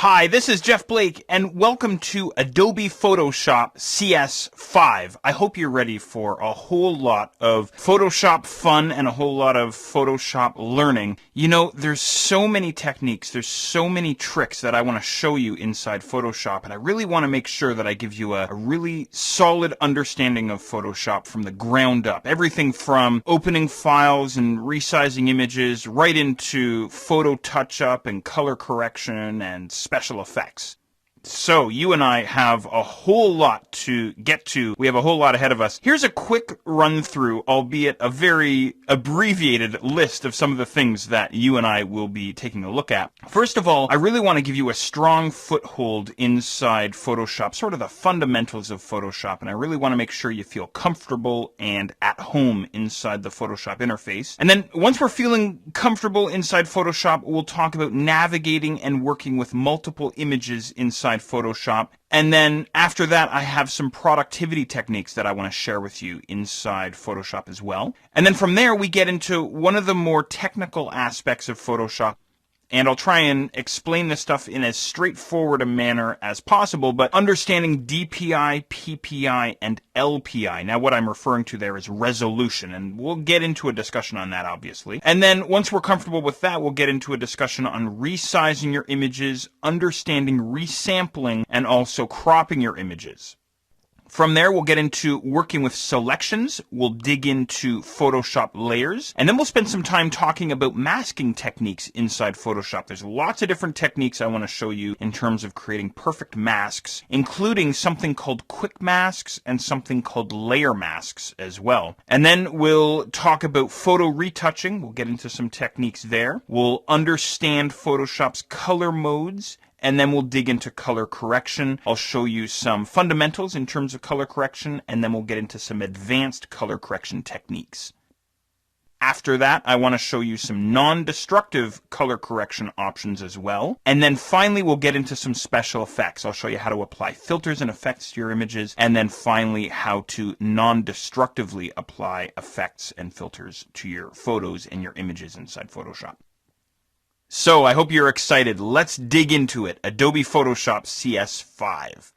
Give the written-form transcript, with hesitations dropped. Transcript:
Hi, this is Jeff Blake, and welcome to Adobe Photoshop CS5. I hope you're ready for a whole lot of Photoshop fun and a whole lot of Photoshop learning. You know, there's so many techniques, there's so many tricks that I want to show you inside Photoshop, and I really want to make sure that I give you a really solid understanding of Photoshop from the ground up. Everything from opening files and resizing images right into photo touch-up and color correction and special effects. So, you and I have a whole lot to get to. We have a whole lot ahead of us. Here's a quick run through, albeit a very abbreviated list of some of the things that you and I will be taking a look at. First of all, I really want to give you a strong foothold inside Photoshop, sort of the fundamentals of Photoshop, and I really want to make sure you feel comfortable and at home inside the Photoshop interface. And then, once we're feeling comfortable inside Photoshop, we'll talk about navigating and working with multiple images inside Photoshop. And then after that, I have some productivity techniques that I want to share with you inside Photoshop as well. And then from there, we get into one of the more technical aspects of Photoshop. And I'll try and explain this stuff in as straightforward a manner as possible, but understanding DPI, PPI, and LPI. Now, what I'm referring to there is resolution, and we'll get into a discussion on that, obviously. And then, once we're comfortable with that, we'll get into a discussion on resizing your images, understanding resampling, and also cropping your images. From there, we'll get into working with selections, we'll dig into Photoshop layers, and then we'll spend some time talking about masking techniques inside Photoshop. There's lots of different techniques I want to show you in terms of creating perfect masks, including something called quick masks and something called layer masks as well. And then we'll talk about photo retouching. We'll get into some techniques there. We'll understand Photoshop's color modes, and then we'll dig into color correction. I'll show you some fundamentals in terms of color correction, and then we'll get into some advanced color correction techniques. After that, I want to show you some non-destructive color correction options as well. And then finally, we'll get into some special effects. I'll show you how to apply filters and effects to your images, and then finally, how to non-destructively apply effects and filters to your photos and your images inside Photoshop. So, I hope you're excited. Let's dig into it. Adobe Photoshop CS5.